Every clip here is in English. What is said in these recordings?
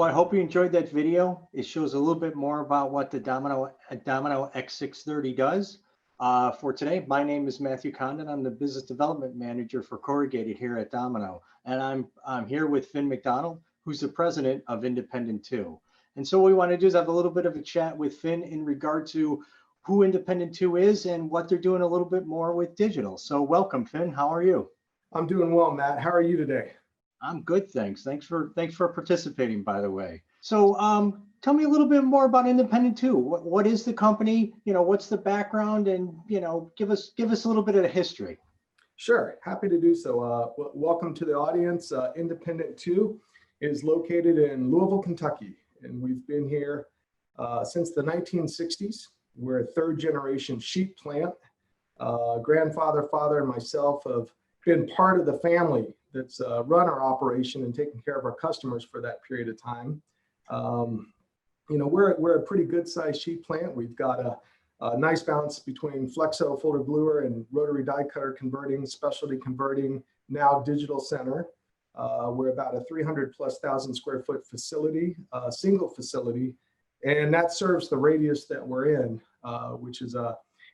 Well, I hope you enjoyed that video. It shows a little bit more about what the Domino X630 does. For today, my name is Matthew Condon. I'm the Business Development Manager for Corrugated here at Domino. And I'm here with Finn MacDonald, who's the president of Independent 2. And so what we want to do is have a little bit of a chat with Finn in regard to who Independent 2 is and what they're doing a little bit more with digital. So welcome, Finn. How are you? I'm doing well, Matt. How are you today? I'm good, thanks. Thanks for participating, by the way. So tell me a little bit more about Independent 2. What is the company? What's the background, and give us a little bit of the history. Sure, happy to do so. Welcome to the audience. Independent 2 is located in Louisville, Kentucky, and we've been here since the 1960s. We're a third-generation sheet plant. Grandfather, father, and myself have been part of the family that's run our operation and taken care of our customers for that period of time. We're a pretty good sized sheet plant. We've got a nice balance between flexo folder gluer and rotary die cutter converting, specialty converting, now digital center. We're about a 300,000+ square foot facility, single facility, and that serves the radius that we're in, which is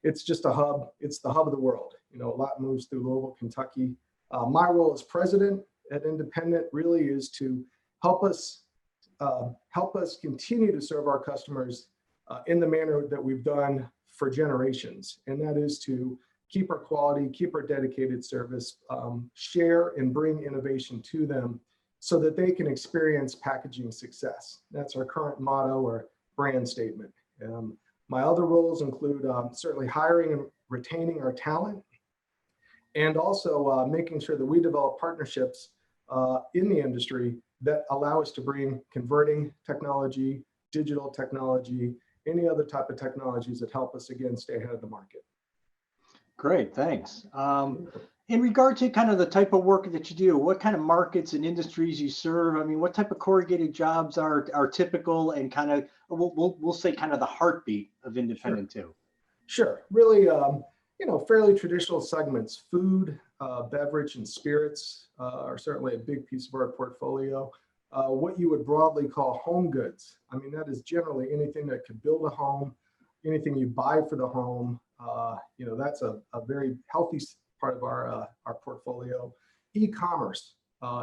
it's just a hub. It's the hub of the world. A lot moves through Louisville, Kentucky. My role as president at Independent really is to help us continue to serve our customers in the manner that we've done for generations, and that is to keep our quality, keep our dedicated service, share and bring innovation to them so that they can experience packaging success. That's our current motto or brand statement. My other roles include certainly hiring and retaining our talent, and also making sure that we develop partnerships in the industry that allow us to bring converting technology, digital technology, any other type of technologies that help us, again, stay ahead of the market. Great, thanks. In regard to kind of the type of work that you do, what kind of markets and industries you serve? I mean, what type of corrugated jobs are typical and kind of, we'll say kind of the heartbeat of Independent 2? Sure, really, fairly traditional segments. Food, beverage, and spirits are certainly a big piece of our portfolio. What you would broadly call home goods. I mean, that is generally anything that could build a home, anything you buy for the home. That's a very healthy part of our portfolio. E-commerce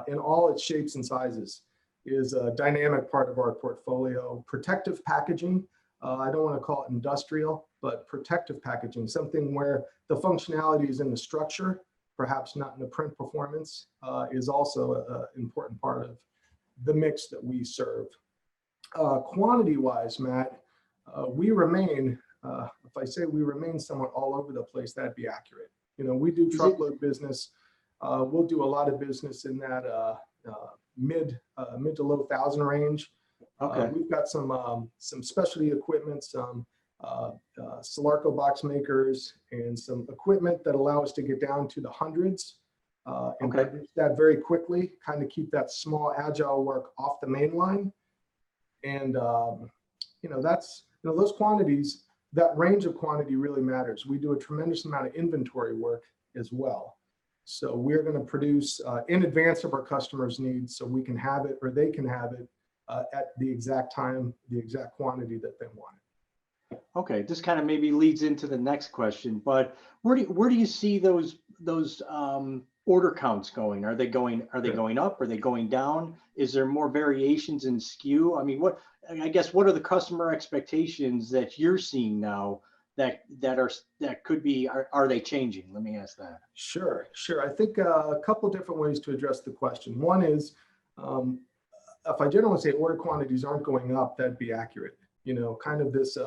in all its shapes and sizes is a dynamic part of our portfolio. Protective packaging, I don't want to call it industrial, but protective packaging, something where the functionality is in the structure, perhaps not in the print performance, is also an important part of the mix that we serve. Quantity-wise, Matt, we remain, if I say we remain somewhat all over the place, that'd be accurate. We do truckload business. We'll do a lot of business in that mid to low thousand range. Okay. We've got some specialty equipment, some Solarco box makers, and some equipment that allow us to get down to the hundreds and produce that very quickly, kind of keep that small agile work off the main line. And that's those quantities, that range of quantity really matters. We do a tremendous amount of inventory work as well. So we're going to produce in advance of our customers' needs so we can have it or they can have it at the exact time, the exact quantity that they want it. Okay, this kind of maybe leads into the next question, but where do you see those order counts going? Are they going up? Are they going down? Is there more variations in SKU? I mean, what are the customer expectations that you're seeing now that could be, are they changing? Let me ask that. Sure. I think a couple different ways to address the question. One is, if I generally say order quantities aren't going up, that'd be accurate. Kind of this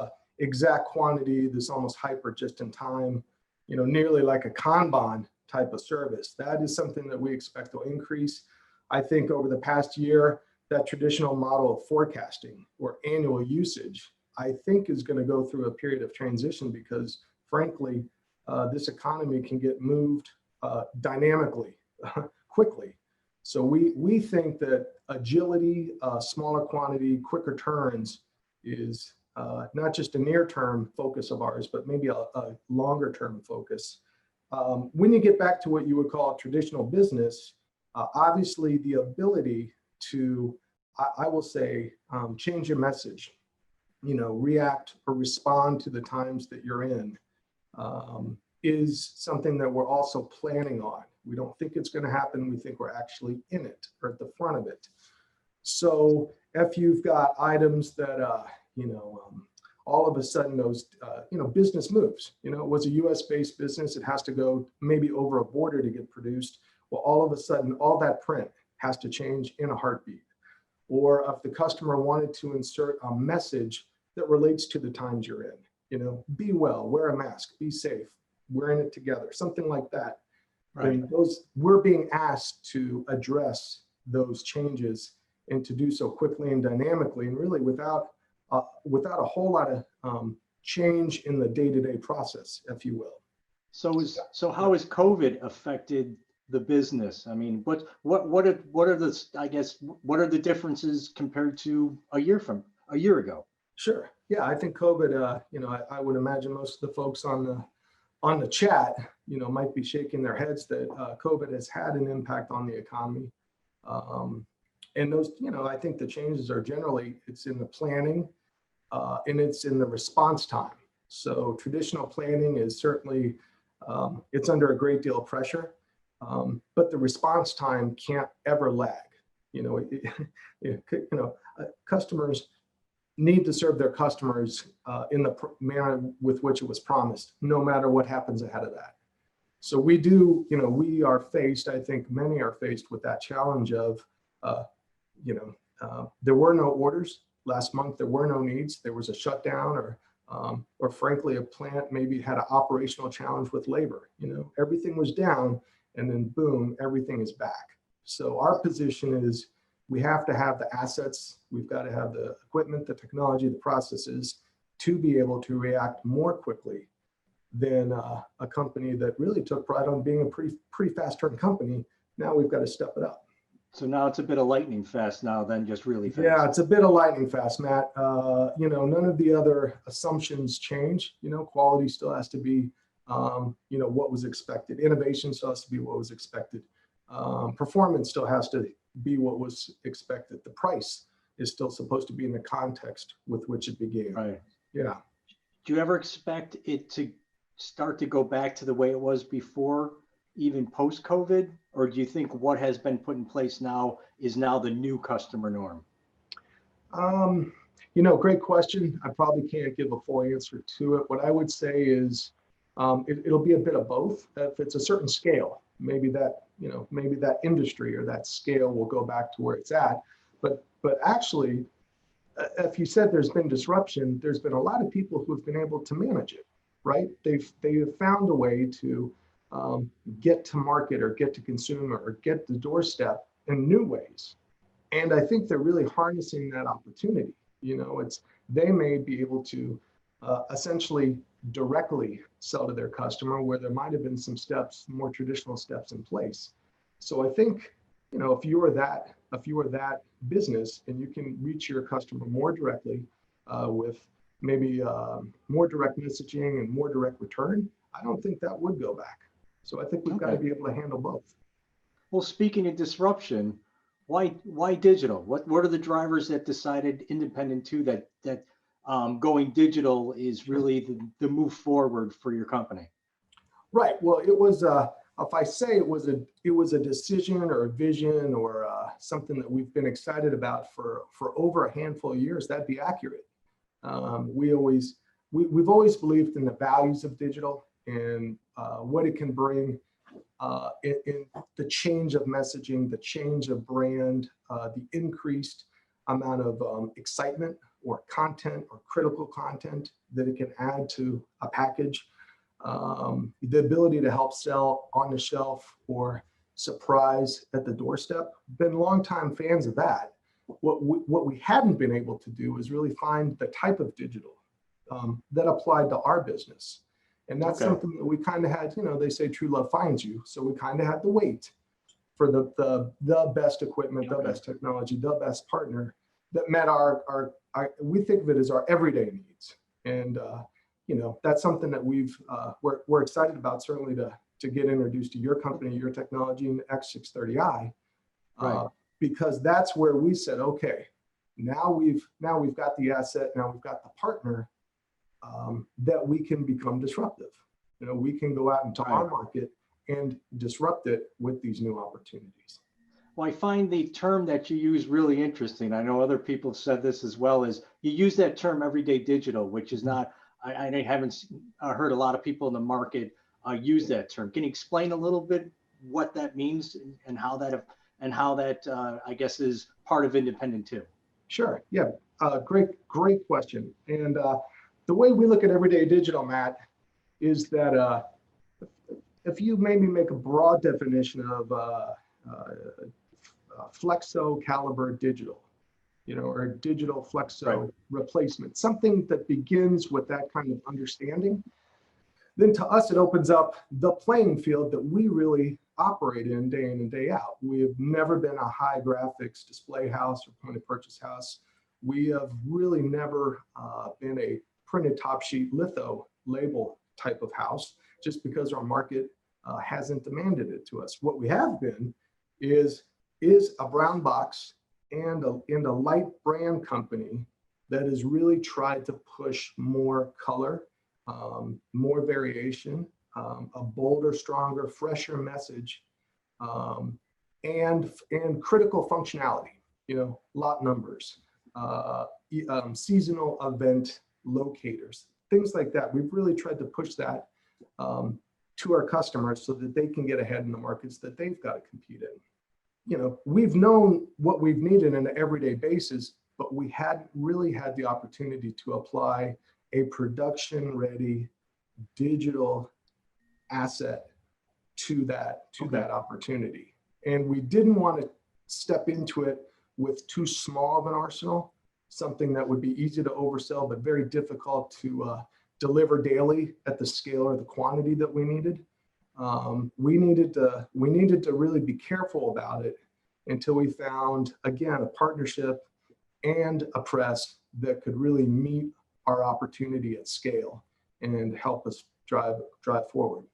exact quantity, this almost hyper just in time, nearly like a Condon type of service. That is something that we expect will increase. I think over the past year, that traditional model of forecasting or annual usage, I think is going to go through a period of transition because frankly, this economy can get moved dynamically, quickly. So we think that agility, smaller quantity, quicker turns is not just a near-term focus of ours, but maybe a longer-term focus. When you get back to what you would call traditional business, obviously the ability to I will say, change your message, react or respond to the times that you're in, is something that we're also planning on. We don't think it's going to happen. We think we're actually in it or at the front of it. So if you've got items that, all of a sudden those, business moves, it was a US based business. It has to go maybe over a border to get produced. Well, all of a sudden, all that print has to change in a heartbeat. Or if the customer wanted to insert a message that relates to the times you're in, be well, wear a mask, be safe, we're in it together, something like that. Right. And we're being asked to address those changes and to do so quickly and dynamically, and really without a whole lot of change in the day-to-day process, if you will. So how has COVID affected the business? I mean, what are the differences compared to a year ago? Sure. Yeah, I think COVID. I would imagine most of the folks on the chat, might be shaking their heads that COVID has had an impact on the economy. And those, I think the changes are generally, it's in the planning and it's in the response time. So traditional planning is certainly, it's under a great deal of pressure, but the response time can't ever lag. Customers need to serve their customers in the manner with which it was promised, no matter what happens ahead of that. So we are faced, I think many are faced with that challenge of, there were no orders last month, there were no needs, there was a shutdown, or frankly, a plant maybe had an operational challenge with labor. Everything was down, and then boom, everything is back. So our position is we have to have the assets, we've got to have the equipment, the technology, the processes to be able to react more quickly than a company that really took pride on being a pretty fast turn company. Now we've got to step it up. So now it's a bit of lightning fast now than just really fast. Yeah, it's a bit of lightning fast, Matt. None of the other assumptions change. Quality still has to be, what was expected. Innovation still has to be what was expected. Performance still has to be what was expected. The price is still supposed to be in the context with which it began. Right. Yeah. Do you ever expect it to start to go back to the way it was before, even post-COVID? Or do you think what has been put in place now is now the new customer norm? Great question. I probably can't give a full answer to it. What I would say is it'll be a bit of both. If it's a certain scale, maybe that industry or that scale will go back to where it's at. But actually, if you said there's been disruption, there's been a lot of people who have been able to manage it, right? They've found a way to get to market or get to consumer or get the doorstep in new ways. And I think they're really harnessing that opportunity. They may be able to essentially directly sell to their customer where there might have been some steps, more traditional steps in place. So I think, if you were that business and you can reach your customer more directly with maybe more direct messaging and more direct return, I don't think that would go back. So I think we've got to be able to handle both. Well, speaking of disruption, why digital? What are the drivers that decided independent to that going digital is really the move forward for your company? Right. Well, it was if I say it was a decision or a vision or something that we've been excited about for over a handful of years, that'd be accurate. We've always believed in the values of digital and what it can bring in the change of messaging, the change of brand, the increased amount of excitement or content or critical content that it can add to a package, the ability to help sell on the shelf or surprise at the doorstep. Been longtime fans of that. What we hadn't been able to do is really find the type of digital that applied to our business. And that's something that we kind of had, they say true love finds you. So we kind of had to wait for the best equipment, the best technology, the best partner that met our we think of it as our everyday needs. And, that's something that we're excited about, certainly to get introduced to your company, your technology, and X630i, because that's where we said, okay, Now we've got the asset, now we've got the partner, that we can become disruptive. We can go out into our market and disrupt it with these new opportunities. Well, I find the term that you use really interesting. I know other people have said this as well, as you use that term everyday digital, which is not, I haven't heard a lot of people in the market use that term. Can you explain a little bit what that means and how that I guess is part of independent too? Sure. Yeah. Great question. And the way we look at everyday digital, Matt, is that if you maybe make a broad definition of flexo caliber digital, or digital flexo replacement, something that begins with that kind of understanding, then to us, it opens up the playing field that we really operate in and day out. We have never been a high graphics display house or point of purchase house. We have really never been a printed top sheet litho label type of house, just because our market hasn't demanded it to us. What we have been is a brown box and a light brand company that has really tried to push more color, more variation, a bolder, stronger, fresher message, and critical functionality, lot numbers, seasonal event locators, things like that. We've really tried to push that to our customers so that they can get ahead in the markets that they've got to compete in. We've known what we've needed on an everyday basis, but we hadn't really had the opportunity to apply a production ready digital asset to that opportunity. And we didn't want to step into it with too small of an arsenal, something that would be easy to oversell, but very difficult to deliver daily at the scale or the quantity that we needed. We needed to really be careful about it until we found, again, a partnership and a press that could really meet our opportunity at scale and help us drive forward.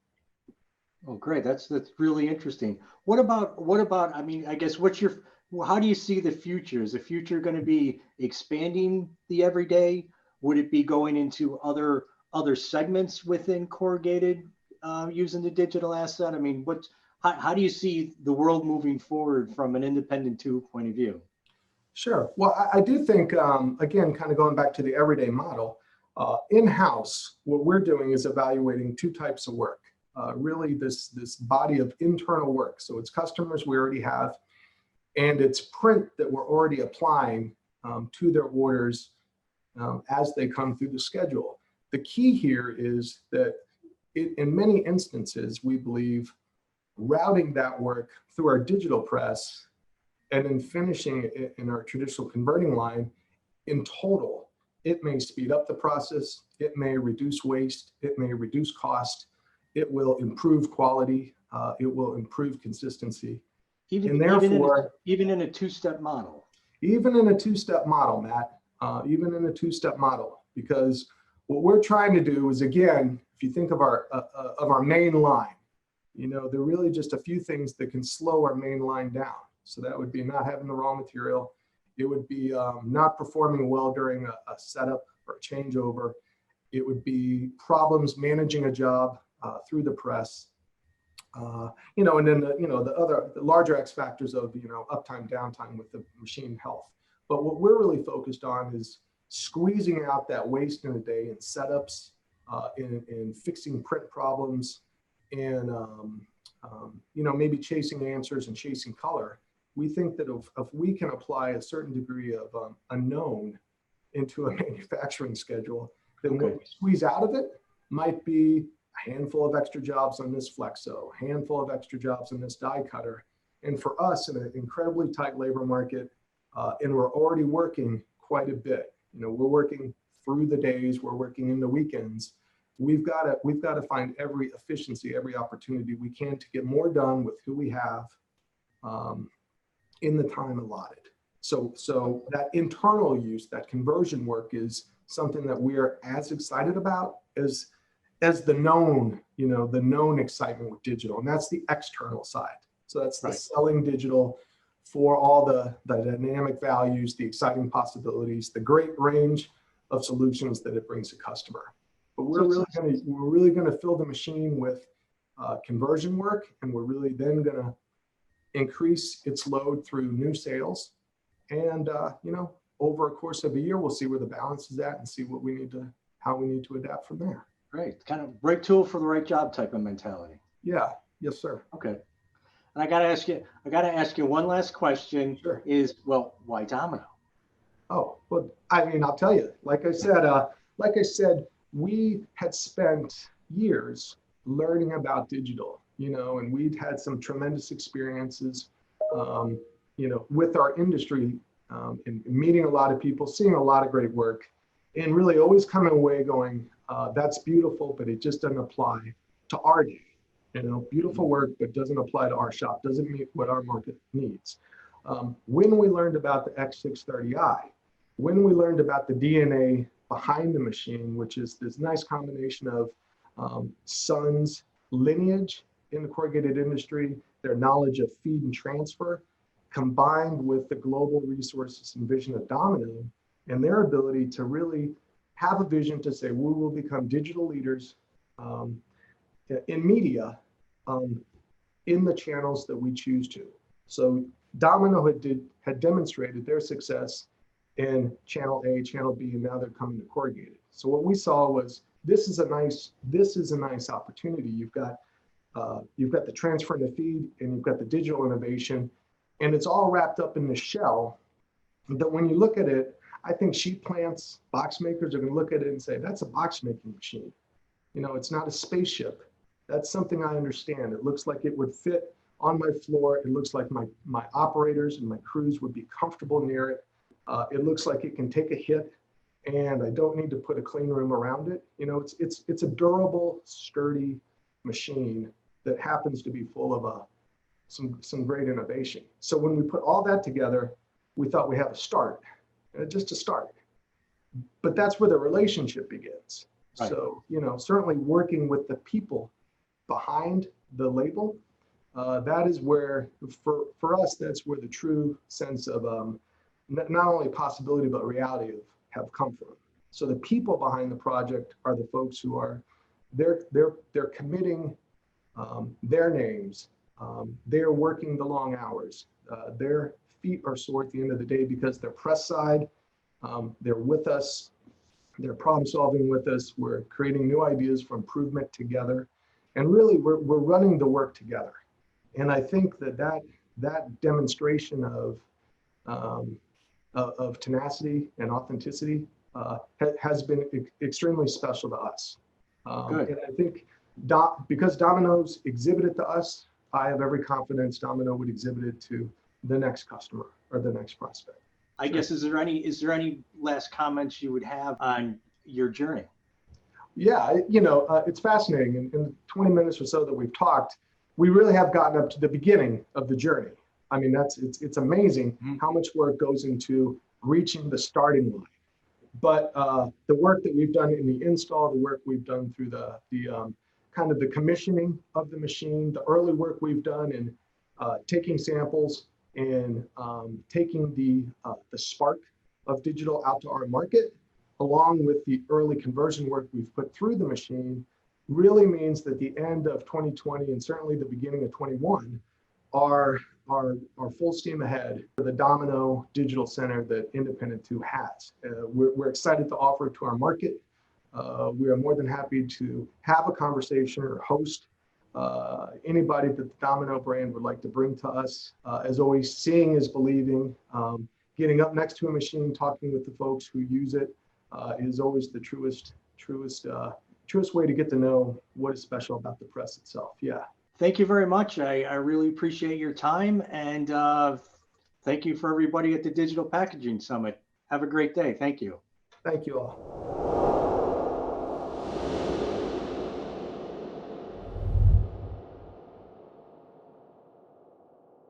Oh, great. That's really interesting. What about, I mean, I guess how do you see the future? Is the future going to be expanding the everyday? Would it be going into other segments within corrugated using the digital asset? I mean, how do you see the world moving forward from an independent tube point of view? Sure. Well, I do think, again, kind of going back to the everyday model, in-house, what we're doing is evaluating two types of work. Really this body of internal work. So it's customers we already have, and it's print that we're already applying to their orders as they come through the schedule. The key here is that in many instances, we believe routing that work through our digital press and then finishing it in our traditional converting line, in total, it may speed up the process, it may reduce waste, it may reduce cost, it will improve quality, it will improve consistency. Even in a two-step model. Even in a two-step model, Matt, even in a two-step model, because what we're trying to do is, again, if you think of our main line, there are really just a few things that can slow our main line down. So that would be not having the raw material. It would be not performing well during a setup or a changeover. It would be problems managing a job through the press. And then the larger X factors of uptime, downtime with the machine health. But what we're really focused on is squeezing out that waste in a day in setups, in fixing print problems, and maybe chasing answers and chasing color. We think that if we can apply a certain degree of unknown into a manufacturing schedule, then what we squeeze out of it might be a handful of extra jobs on this flexo, a handful of extra jobs on this die cutter. And for us, in an incredibly tight labor market, and we're already working quite a bit. We're working through the days, we're working in the weekends. We've got to find every efficiency, every opportunity we can to get more done with who we have in the time allotted. So that internal use, that conversion work, is something that we are as excited about as the known, the known excitement with digital, and that's the external side. So that's the selling digital for all the dynamic values, the exciting possibilities, the great range of solutions that it brings to customer. But we're really going to fill the machine with conversion work, and we're really then going to increase its load through new sales. And over a course of a year, we'll see where the balance is at and see what we need to, how we need to adapt from there. Great, kind of right tool for the right job type of mentality. Yeah. Yes, sir. Okay. And I got to ask you one last question. Sure. Is, well, why Domino? Oh, well, I mean, I'll tell you, like I said, we had spent years learning about digital, and we'd had some tremendous experiences, with our industry, and meeting a lot of people, seeing a lot of great work, and really always coming away going, that's beautiful, but it just doesn't apply to our day. Beautiful work, but doesn't apply to our shop, doesn't meet what our market needs. When we learned about the X630i, when we learned about the DNA behind the machine, which is this nice combination of Sun's lineage in the corrugated industry, their knowledge of feed and transfer, combined with the global resources and vision of Domino, and their ability to really have a vision to say, we will become digital leaders in media, in the channels that we choose to. So Domino had demonstrated their success in channel A, channel B, and now they're coming to corrugated. So what we saw was, this is a nice opportunity. You've got the transfer and the feed, and you've got the digital innovation, and it's all wrapped up in the shell that when you look at it, I think sheet plants, box makers are going to look at it and say, that's a box making machine. It's not a spaceship. That's something I understand. It looks like it would fit on my floor. It looks like my operators and my crews would be comfortable near it. It looks like it can take a hit, and I don't need to put a clean room around it. It's a durable, sturdy machine that happens to be full of some great innovation. So when we put all that together, we thought we have a start, just a start. But that's where the relationship begins. Right. So, certainly working with the people behind the label, that is where, for us, that's where the true sense of not only possibility, but reality have come from. So the people behind the project are the folks who are, they're committing their names, they're working the long hours, their feet are sore at the end of the day because they're press side, they're with us, they're problem solving with us, we're creating new ideas for improvement together, and really we're running the work together. And I think that demonstration of tenacity and authenticity has been extremely special to us. And I think because Domino's exhibited to us, I have every confidence Domino would exhibit it to the next customer or the next prospect. I guess, is there any last comments you would have on your journey? Yeah, it's fascinating. In the 20 minutes or so that we've talked, we really have gotten up to the beginning of the journey. I mean, it's amazing how much work goes into reaching the starting line. But the work that we've done in the install, the work we've done through the kind of the commissioning of the machine, the early work we've done in taking samples and taking the spark of digital out to our market, along with the early conversion work we've put through the machine, really means that the end of 2020 and certainly the beginning of 21 are full steam ahead for the Domino Digital Center that Independent 2 has. We're excited to offer it to our market. We are more than happy to have a conversation or host anybody that the Domino brand would like to bring to us. As always, seeing is believing. Getting up next to a machine, talking with the folks who use it is always the truest way to get to know what is special about the press itself. Yeah. Thank you very much. I really appreciate your time, and thank you for everybody at the Digital Packaging Summit. Have a great day. Thank you. Thank you all.